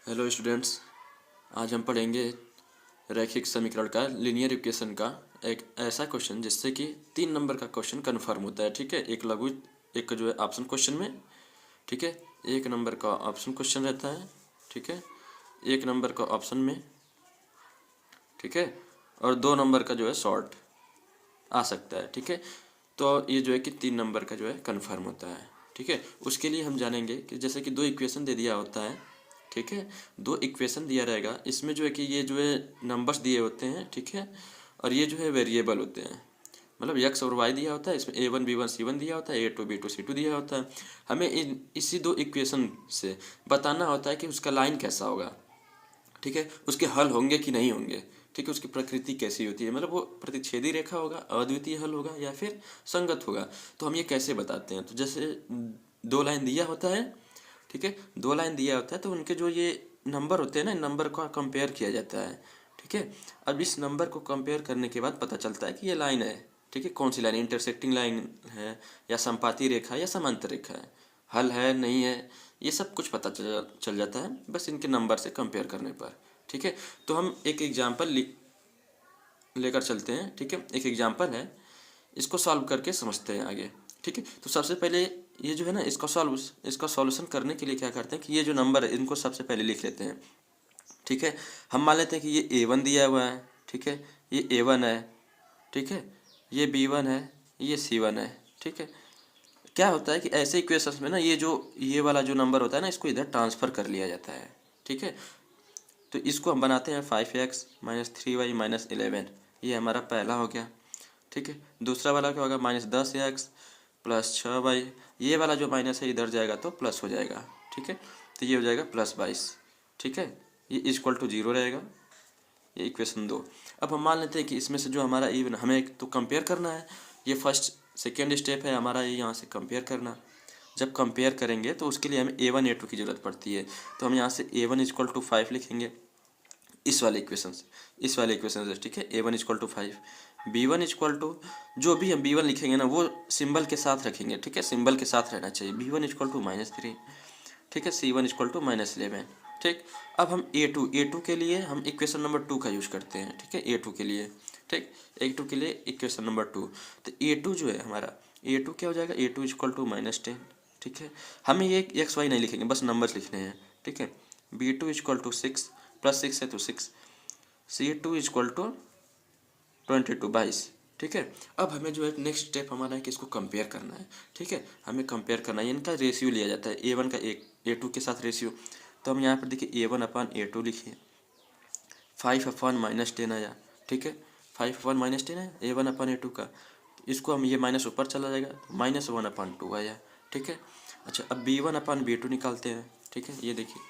Hello students. आज हम पढ़ेंगे रैखिक समीकरण का लीनियर इक्वेशन का एक ऐसा क्वेश्चन जिससे कि 3 नंबर का क्वेश्चन कन्फर्म होता है। ठीक है, एक जो है ऑप्शन क्वेश्चन में, ठीक है, 1 नंबर का ऑप्शन क्वेश्चन रहता है। ठीक है, 1 नंबर का ऑप्शन में, ठीक है, और 2 नंबर का जो है शॉर्ट आ सकता है। ठीक है, तो ये जो है कि 3 नंबर का जो है कन्फर्म होता है। ठीक है, उसके लिए हम जानेंगे कि जैसे कि 2 इक्वेशन दे दिया होता है। ठीक है, 2 इक्वेशन दिया रहेगा, इसमें जो है कि ये जो है नंबर्स दिए होते हैं। ठीक है, और ये जो है वेरिएबल होते हैं, मतलब एक्स और वाई दिया होता है, इसमें A1 B1 C1 दिया होता है, A2 B2 C2 दिया होता है। हमें इसी 2 इक्वेशन से बताना होता है कि उसका लाइन कैसा होगा। ठीक है, उसके हल होंगे कि नहीं होंगे। ठीक है, उसकी प्रकृति कैसी होती है, मतलब वो प्रतिच्छेदी रेखा होगा, अद्वितीय हल होगा या फिर संगत होगा। तो हम ये कैसे बताते हैं, तो जैसे 2 लाइन दिया होता है। ठीक है, 2 लाइन दिया होता है तो उनके जो ये नंबर होते हैं ना, नंबर का कंपेयर किया जाता है। ठीक है, अब इस नंबर को कंपेयर करने के बाद पता चलता है कि ये लाइन है। ठीक है, कौन सी लाइन, इंटरसेक्टिंग लाइन है या संपाती रेखा है या समांतर रेखा है, हल है नहीं है, ये सब कुछ पता चल जाता है बस इनके नंबर से कंपेयर करने पर। ठीक है, तो हम एक एग्जाम्पल लेकर चलते हैं। ठीक है, एक एग्जाम्पल है, इसको सॉल्व करके समझते हैं आगे। ठीक है, तो सबसे पहले ये जो है ना, इसका सॉल्यूशन करने के लिए क्या करते हैं कि ये जो नंबर है इनको सबसे पहले लिख लेते हैं। ठीक है, हम मान लेते हैं कि ये A1 दिया हुआ है। ठीक है, ये A1 है। ठीक है, ये B1 है, ये C1 है। ठीक है, क्या होता है कि ऐसे इक्वेशंस में ना ये वाला जो नंबर होता है ना, इसको इधर ट्रांसफ़र कर लिया जाता है। ठीक है, तो इसको हम बनाते हैं 5x - 3y - 11। ये हमारा पहला हो गया। ठीक है, दूसरा वाला क्या होगा, -10x + 6y। ये वाला जो माइनस है इधर जाएगा तो प्लस हो जाएगा। ठीक है, तो ये हो जाएगा +22। ठीक है, ये इक्वल टू 0 रहेगा। ये इक्वेशन 2। अब हम मान लेते हैं कि इसमें से जो हमारा इवन हमें एक तो कंपेयर करना है। ये फर्स्ट सेकेंड स्टेप है हमारा, ये यहाँ से कंपेयर करना। जब कंपेयर करेंगे तो उसके लिए हमें A1 A2 की ज़रूरत पड़ती है। तो हम यहाँ से A1 = 5 लिखेंगे इस वाले इक्वेशन से। ठीक है, A1 = 5, B1 = जो भी हम B1 लिखेंगे ना वो सिंबल के साथ रखेंगे। ठीक है, सिंबल के साथ रहना चाहिए। B1 = -3। ठीक है, C1 = -11। ठीक, अब हम A2 के लिए हम इक्वेशन नंबर 2 का यूज़ करते हैं। ठीक है, A2 के लिए, ठीक, A2 के लिए इक्वेशन नंबर 2। तो A2 जो है हमारा, A2 क्या हो जाएगा, A2 = -10। ठीक है, हमें ये एक्स वाई नहीं लिखेंगे, बस नंबर्स लिखने हैं। ठीक है, B2 = 6, +6 है तो 6, C2 = 22। ठीक है, अब हमें जो है नेक्स्ट स्टेप हमारा है कि इसको कंपेयर करना है। ठीक है, हमें कंपेयर करना है, इनका रेशियो लिया जाता है, A1 का A2 के साथ रेशियो। तो हम यहाँ पर देखिए A1/A2 लिखिए, 5/-10 आया। ठीक है, 5/-10 है A1/A2 का, तो इसको हम ये माइनस ऊपर चला जाएगा, -1/2 आया। ठीक है, अच्छा अब B1/B2 निकालते हैं। ठीक है, ये देखिए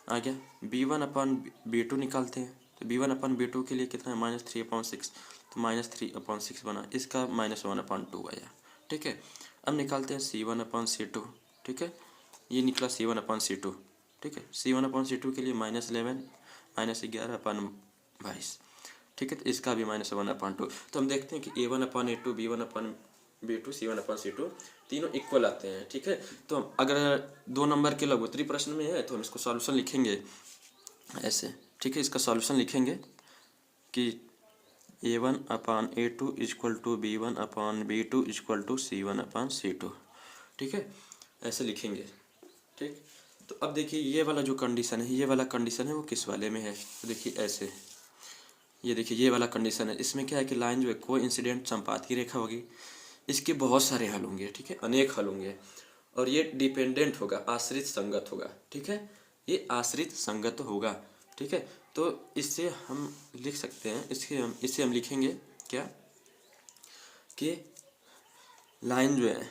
आ गया, B1/B2 निकालते हैं। तो B1/B2 के लिए कितना है, -3/6, तो -3/6 बना, इसका -1/2 आया। ठीक है, अब निकालते हैं C1/C2। ठीक है, ये निकला C1/C2। ठीक है, C1/C2 के लिए -11 -11/22। ठीक है, तो इसका भी -1/2। तो हम देखते हैं कि A1/A2 B1/B2 C1/C2 तीनों इक्वल आते हैं। ठीक है, तो हम अगर 2 नंबर के लघुत्तरी प्रश्न में है तो हम इसको सॉल्यूशन लिखेंगे ऐसे। ठीक है, इसका सॉल्यूशन लिखेंगे कि A1/A2 = B1/B2 = C1/C2। ठीक है, ऐसे लिखेंगे। ठीक, तो अब देखिए ये वाला जो कंडीशन है, ये वाला कंडीशन है वो किस वाले में है, तो देखिए ऐसे, ये देखिए ये वाला कंडीशन है। इसमें क्या है कि लाइन जो है कोइंसिडेंट संपाती रेखा होगी, इसके बहुत सारे हल होंगे। ठीक है, अनेक हल होंगे, और ये डिपेंडेंट होगा, आश्रित संगत होगा। ठीक है, ये आश्रित संगत होगा। ठीक है, तो इससे हम लिख सकते हैं, इससे हम लिखेंगे क्या कि लाइन जो है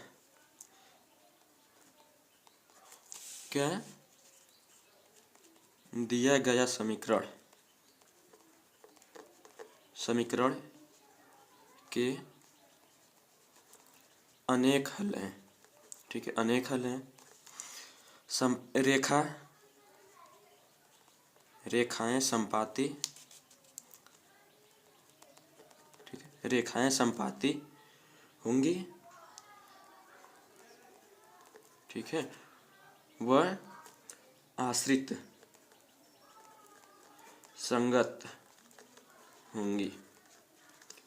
क्या है, दिया गया समीकरण के अनेक हल हैं। ठीक है, अनेक हल हैं। रेखाएं संपाती, ठीक है, रेखाएं संपाती होंगी। ठीक है, वह आश्रित संगत होंगी।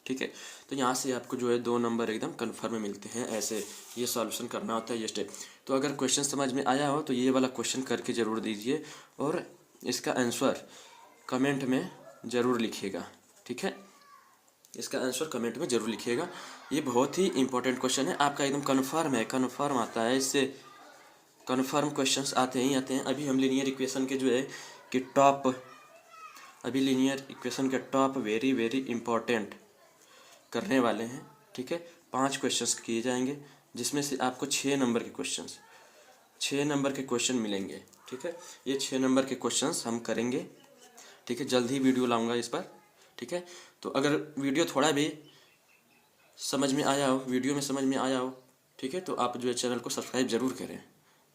ठीक है, तो यहाँ से आपको जो है 2 नंबर एकदम कन्फर्म मिलते हैं। ऐसे ये सॉल्यूशन करना होता है ये स्टेप। तो अगर क्वेश्चन समझ में आया हो तो ये वाला क्वेश्चन करके ज़रूर दीजिए और इसका आंसर कमेंट में ज़रूर लिखिएगा। ठीक है, इसका आंसर कमेंट में ज़रूर लिखिएगा। ये बहुत ही इंपॉर्टेंट क्वेश्चन है, आपका एकदम कन्फर्म है, कन्फर्म आता है, इससे कन्फर्म क्वेश्चंस आते ही आते हैं। अभी हम लीनियर इक्वेशन के जो है कि अभी लीनियर इक्वेशन के टॉप वेरी वेरी इंपॉर्टेंट करने वाले हैं। ठीक है, 5 क्वेश्चंस किए जाएंगे जिसमें से आपको 6 नंबर के क्वेश्चन मिलेंगे। ठीक है, ये 6 नंबर के क्वेश्चंस हम करेंगे। ठीक है, जल्द ही वीडियो लाऊंगा इस पर। ठीक है, तो अगर वीडियो थोड़ा भी समझ में आया हो, ठीक है, तो आप जो है चैनल को सब्सक्राइब ज़रूर करें।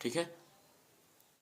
ठीक है।